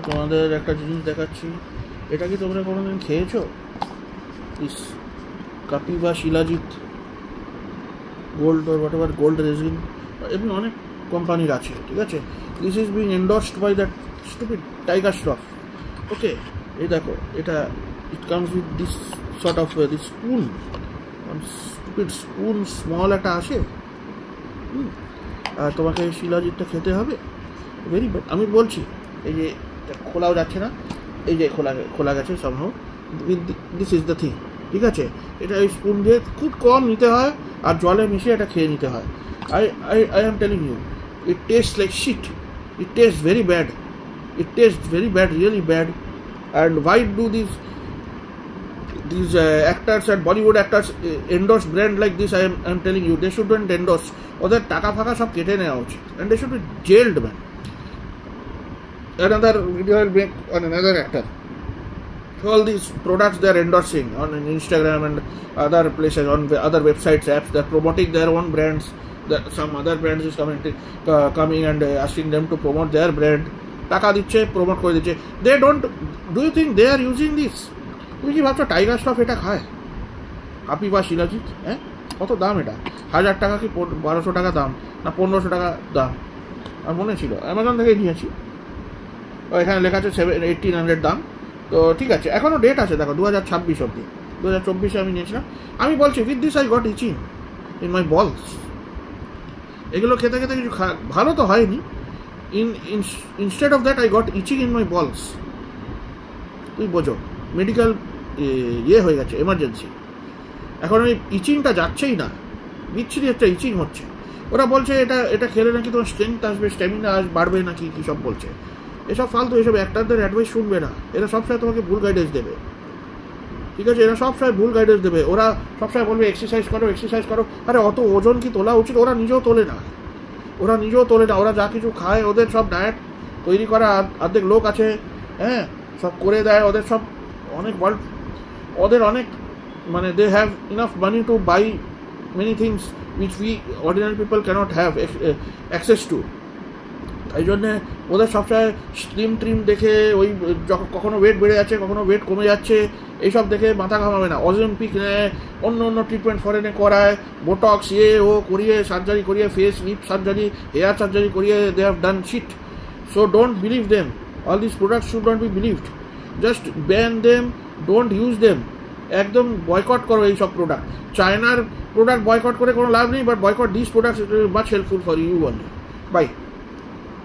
তোমাদের একটা জিনিস দেখাচ্ছি, এটা কি তোমরা কোনোদিন খেয়েছো? ইস Kapiva shilajit gold or whatever gold resin, এমনি অনেক কোম্পানির আছে, ঠিক আছে। This is being endorsed by that stupid Tiger Shroff. Okay, এই দেখো, এটা it comes with this sort of this spoon, stupid spoon small একটা আসে। আর তোমাকে শিলাজিৎটা খেতে হবে, ভেরি ব্যাড। আমি বলছি, এই যে খোলাও যাচ্ছে না, এই যে খোলা গেছে somehow, this is the thing, ঠিক আছে। এটা এই স্পুন দিয়ে খুব কম নিতে হয় আর জলে মিশিয়ে এটা খেয়ে নিতে হয়। I am telling you, it tastes like shit. It tastes very bad. It tastes very bad, really bad. And why do these actors and Bollywood actors endorse brand like this? I am telling you, they shouldn't endorse. ওদের টাকা ফাঁকা সব কেটে নেওয়া উচিত, and they should be jailed, man. Another video will make on another actor. All these products they are endorsing on Instagram and other places, on other websites, apps, they are promoting their own brands. Some other brands is coming and asking them to promote their brand. টাকা দিচ্ছে, promote করে দিচ্ছে। They don't. Do you think they are using this? তুমি কি ভাবছো tiger Shroff এটা খায়? কাপিভা শিলাজিৎ, হ্যাঁ, কত দাম এটা? 1000 টাকা কি 1200 টাকা দাম, না 1500 টাকা দাম? আমার মনে ছিল, অ্যামাজন থেকে নিয়েছি। এখানে লেখা আছে 1800 দাম। তো ঠিক আছে, এখনও ডেট আছে, দেখো 2026 অব্দি। 2024 আমি নিয়েছিলাম। আমি বলছি, with this I got itching in my balls. এগুলো খেতে খেতে কিছু ভালো তো হয়নি। Instead of that I got itching in my balls. তুই বোঝো, মেডিকেল ইয়ে হয়ে গেছে, এমার্জেন্সি। এখন ওই ইচিংটা যাচ্ছেই না, বিচ্ছিরি একটা ইচিং হচ্ছে। ওরা বলছে এটা খেলে নাকি তোমার স্ট্রেংথ আসবে, স্ট্যামিনা বাড়বে নাকি কী সব বলছে। এসব ফালতু, এসব অ্যাক্টারদের অ্যাডভাইস শুনবে না। এরা সবসময় তোমাকে ভুল গাইডেন্স দেবে, ঠিক আছে। এরা সবসময় ভুল গাইডেন্স দেবে। ওরা সবসময় বলবে এক্সারসাইজ করো, এক্সারসাইজ করো। আরে অত ওজন কি তোলা উচিত? ওরা নিজেও তোলে না। ওরা যা কিছু খায়, ওদের সব ডায়েট তৈরি করা অর্ধেক লোক আছে, হ্যাঁ, সব করে দেয়। ওদের সব অনেক মানে they have enough money to buy many things which we ordinary people can't have access to. তাই জন্যে ওদের সবসময় ট্রিম দেখে, ওই কখনো ওয়েট বেড়ে যাচ্ছে, কখনো ওয়েট কমে যাচ্ছে, এইসব দেখে মাথা ঘামাবে না। অলিম্পিক নেয়, অন্য ট্রিটমেন্ট ফরেনে করায়, বোটক্স করিয়ে, সার্জারি করিয়ে, face lip surgery, hair surgery করিয়ে, they have done shit. So don't believe them. All this products should not be believed. Just ban them, don't use them. একদম বয়কট করো এইসব product. চায়নার product boycott করে কোনো লাভ নেই, but boycott this products, it will be much helpful for you only. By.